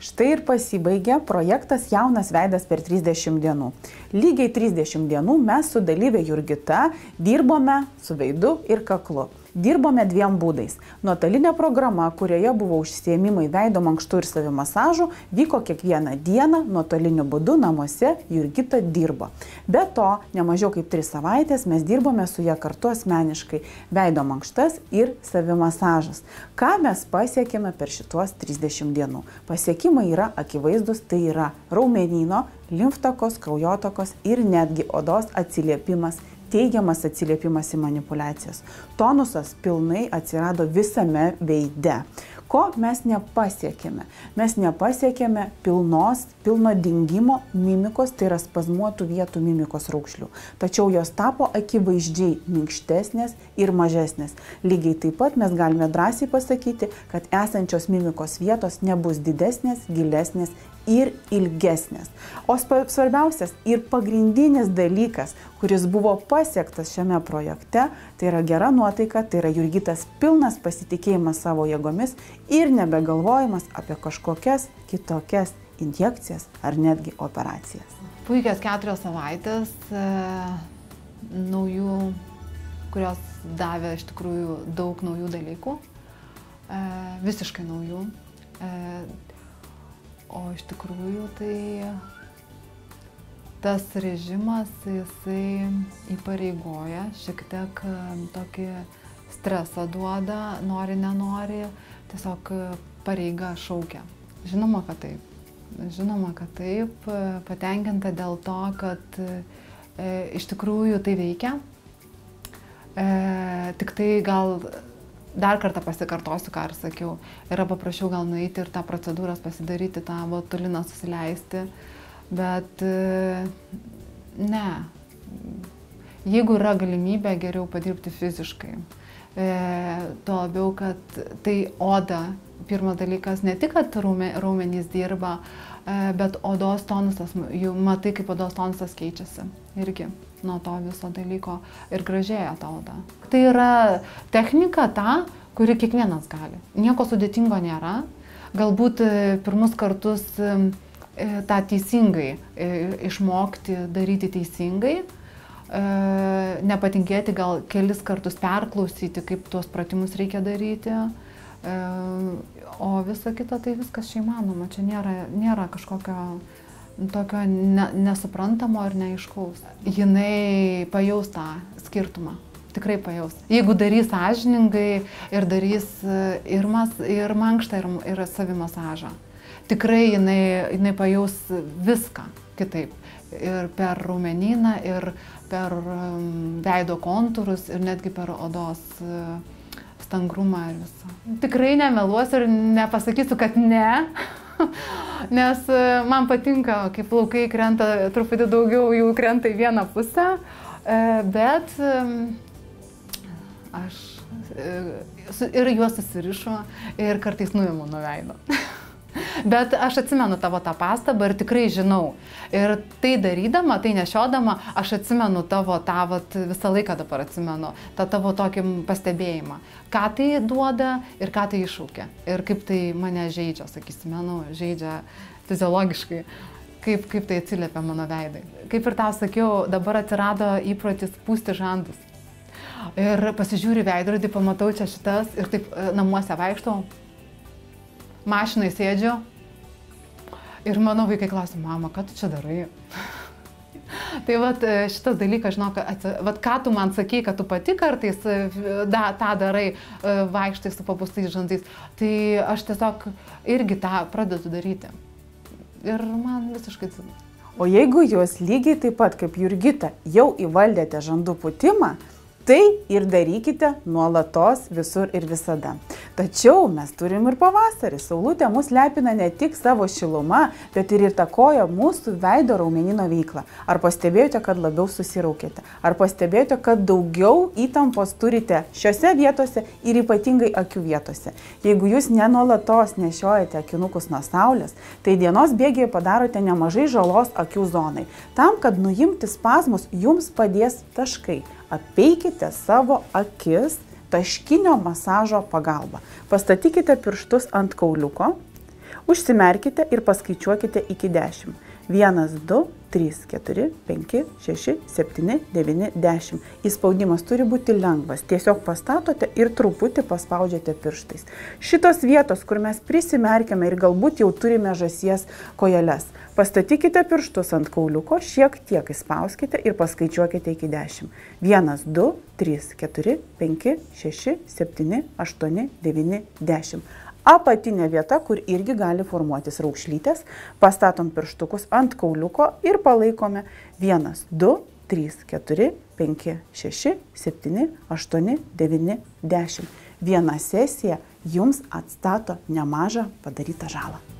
Štai ir pasibaigė projektas Jaunas veidas per 30 dienų. Lygiai 30 dienų mes su dalyvė Jurgita dirbome su veidu ir kaklu. Dirbome dviem būdais. Nuotolinė programa, kurioje buvo užsiėmimai veido mankštų ir savimasažų, vyko kiekvieną dieną nuotoliniu būdu namuose, Jurgita dirbo. Be to, nemažiau kaip 3 savaitės mes dirbome su ja kartu asmeniškai veido mankštas ir savimasažas. Ką mes pasiekėme per šituos 30 dienų? Pasiekimai yra akivaizdus, tai yra raumenyno, limftakos, kraujotakos ir netgi odos atsiliepimas, teigiamas atsiliepimas į manipulacijas. Tonusas pilnai atsirado visame veide. Ko mes nepasiekėme? Mes nepasiekėme pilno dingimo mimikos, tai yra spazmuotų vietų mimikos raukšlių. Tačiau jos tapo akivaizdžiai minkštesnės ir mažesnės. Lygiai taip pat mes galime drąsiai pasakyti, kad esančios mimikos vietos nebus didesnės, gilesnės ir ilgesnės. O svarbiausias ir pagrindinis dalykas, kuris buvo pasiektas šiame projekte, tai yra gera nuotaika, tai yra Jurgitas pilnas pasitikėjimas savo jėgomis ir nebegalvojimas apie kažkokias kitokias injekcijas ar netgi operacijas. Puikios 4 savaitės naujų, kurios davė iš tikrųjų daug naujų dalykų, visiškai naujų. O iš tikrųjų tai tas režimas, jisai įpareigoja, šiek tiek tokį stresą duoda, nori, nenori, tiesiog pareiga šaukia. Žinoma, kad taip, patenkinta dėl to, kad iš tikrųjų tai veikia. Tik tai gal dar kartą pasikartosiu, ką ir sakiau, yra paprašiau gal nueiti ir tą procedūras pasidaryti, tą botuliną susileisti, bet ne. Jeigu yra galimybė, geriau padirbti fiziškai. Tuo labiau, kad tai oda, pirmas dalykas, ne tik, kad raumenys dirba, bet odos tonusas, jau matai, kaip odos tonusas keičiasi irgi nuo to viso dalyko ir gražėja ta oda. Tai yra technika ta, kuri kiekvienas gali. Nieko sudėtingo nėra. Galbūt pirmus kartus tą teisingai išmokti daryti teisingai, nepatingėti gal kelis kartus perklausyti, kaip tuos pratimus reikia daryti. O visa kita tai viskas čia įmanoma. Čia nėra kažkokio tokio nesuprantamo ir neaiškaus. Jinai pajaus tą skirtumą. Tikrai pajaus. Jeigu darys sąžiningai ir darys ir mankštą, ir savimasažą. Tikrai jinai pajaus viską kitaip. Ir per raumenyną, ir per veido kontūrus, ir netgi per odos stangrumą ir visą. Tikrai nemeluosiu ir nepasakysiu, kad ne. Nes man patinka, kai plaukai krenta, truputį daugiau jų krenta į vieną pusę, bet aš ir juos susirišu ir kartais nuimu nuo veido. Bet aš atsimenu tavo tą pastabą ir tikrai žinau. Ir tai darydama, tai nešiodama, aš atsimenu tavo tą, visą laiką dabar atsimenu, tą tavo tokį pastebėjimą. Ką tai duoda ir ką tai iššaukia. Ir kaip tai mane žaidžia, sakysime, žaidžia fiziologiškai. Kaip tai atsiliepia mano veidai. Kaip ir tau sakiau, dabar atsirado įprotis pūsti žandus. Ir pasižiūriu veidrodį, pamatau čia šitas ir taip namuose vaikštau. Mašinai sėdžiu ir mano vaikai klausia, mama, ką tu čia darai? Tai šitas dalykas, žinok, ką tu man sakei, kad tu pati kartais tą darai, vaikštai su papūstais žandais, tai aš tiesiog irgi tą pradedu daryti. Ir man visiškai... O jeigu jūs lygiai taip pat kaip Jurgita jau įvaldėte žandų pūtimą, tai ir darykite nuolatos visur ir visada. Tačiau mes turim ir pavasarį. Saulutė mus lepina ne tik savo šiluma, bet ir įtakoja mūsų veido raumenino veiklą. Ar pastebėjote, kad labiau susiraukėte? Ar pastebėjote, kad daugiau įtampos turite šiose vietose ir ypatingai akių vietose? Jeigu jūs nenuolatos nešiojate akinukus nuo saulės, tai dienos bėgyje padarote nemažai žalos akių zonai. Tam, kad nuimti spazmus, jums padės taškai. Apeikite savo akis taškinio masažo pagalba. Pastatykite pirštus ant kauliuko, Užsimerkite ir paskaičiuokite iki 10. 1, 2, 3, 4, 5, 6, 7, 9, 10. Įspaudimas turi būti lengvas. Tiesiog pastatote ir truputį paspaudžiate pirštais. Šitos vietos, kur mes prisimerkiame ir galbūt jau turime žąsies kojeles, pastatykite pirštus ant kauliuko, šiek tiek įspauskite ir paskaičiuokite iki 10. 1, 2, 3, 4, 5, 6, 7, 8, 9, 10. Apatinė vieta, kur irgi gali formuotis raukšlytės, pastatom pirštukus ant kauliuko ir palaikome 1, 2, 3, 4, 5, 6, 7, 8, 9, 10. Viena sesija jums atstato nemažą padarytą žalą.